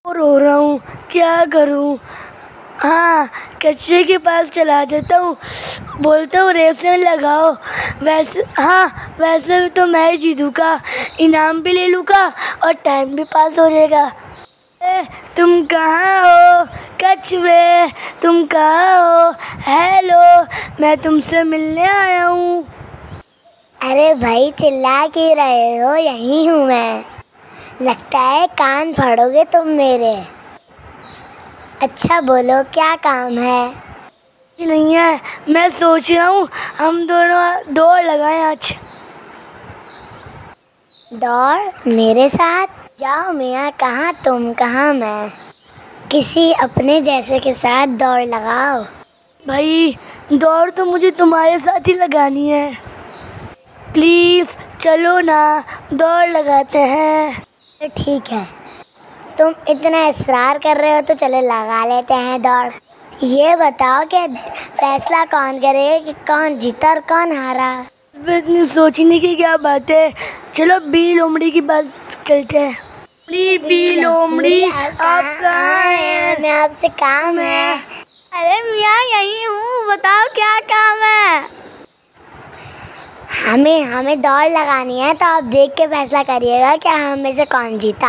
रो रहा हूँ, क्या करूँ। हाँ, कचरे के पास चला जाता हूँ, बोलता हूँ रेसें लगाओ। वैसे भी तो मैं ही जीतूँगा, इनाम भी ले लूँगा और टाइम भी पास हो जाएगा। तुम कहाँ हो कछुए, तुम कहाँ हो? हेलो, मैं तुमसे मिलने आया हूँ। अरे भाई, चिल्ला क्यों रहे हो? यहीं हूँ मैं। लगता है कान फाड़ोगे तुम मेरे। अच्छा बोलो, क्या काम है? नहीं है, मैं सोच रहा हूँ हम दोनों दौड़ लगाएं आज। दौड़ मेरे साथ? जाओ मियाँ, कहाँ तुम कहाँ मैं। किसी अपने जैसे के साथ दौड़ लगाओ। भाई, दौड़ तो मुझे तुम्हारे साथ ही लगानी है। प्लीज चलो ना, दौड़ लगाते हैं। ठीक है, तुम इतना इसरार कर रहे हो तो चलो लगा लेते हैं दौड़। ये बताओ कि फैसला कौन करेगा कि कौन जीता और कौन हारा? इतनी सोचने की क्या बात है, चलो बी लोमड़ी की पास चलते हैं। बी लोमड़ी, आप कहाँ हैं? हमें आपसे काम है। अरे मियाँ, यही हूँ, बताओ क्या काम है? हमें दौड़ लगानी है, तो आप देख के फैसला करिएगा कि हम में से कौन जीता।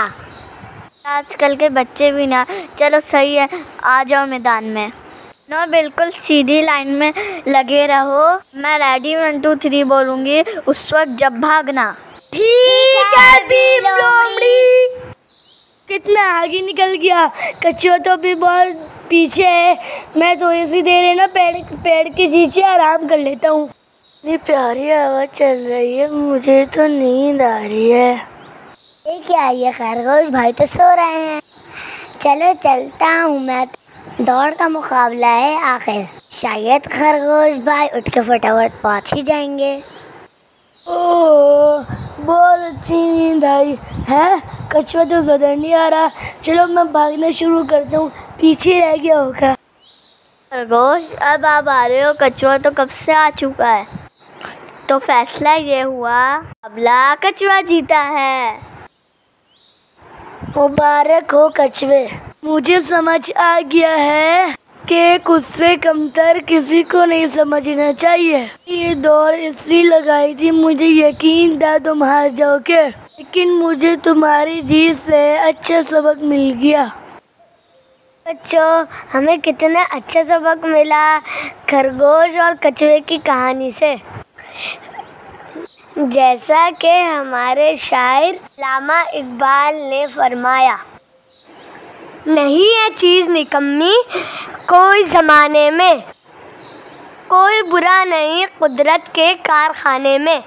आजकल के बच्चे भी ना, चलो सही है, आ जाओ मैदान में ना, बिल्कुल सीधी लाइन में लगे रहो। मैं रेडी 1 2 3 बोलूँगी, उस वक्त जब भागना। ठीक है बी लोमड़ी। कितना आगे निकल गया, कछुआ तो अभी बहुत पीछे है। मैं थोड़ी सी देर है ना पेड़ के नीचे आराम कर लेता हूँ। इतनी प्यारी हवा चल रही है, मुझे तो नींद आ रही है। ये क्या, ये खरगोश भाई तो सो रहे हैं। चलो चलता हूँ मैं, दौड़ का मुकाबला है, आखिर शायद खरगोश भाई उठ के फटाफट पहुँच ही जाएंगे। ओह, बहुत अच्छी नींद आई है। कछुआ तो ज़्यादा नहीं आ रहा, चलो मैं भागना शुरू करता हूँ, पीछे रह गया होगा। खरगोश, अब आप आ रहे हो, कछुआ तो कब से आ चुका है। तो फैसला ये हुआ, मुकाबला कछुआ जीता है। मुबारक हो कछुए, मुझे समझ आ गया है कि खुद से कमतर किसी को नहीं समझना चाहिए। ये दौड़ इसलिए लगाई थी, मुझे यकीन था तुम हार जाओगे, लेकिन मुझे तुम्हारी जीत से अच्छा सबक मिल गया। बच्चों, हमें कितना अच्छा सबक मिला खरगोश और कछुए की कहानी से। जैसा कि हमारे शायर अल्लामा इकबाल ने फरमाया, नहीं है चीज़ निकम्मी कोई ज़माने में, कोई बुरा नहीं कुदरत के कारखाने में।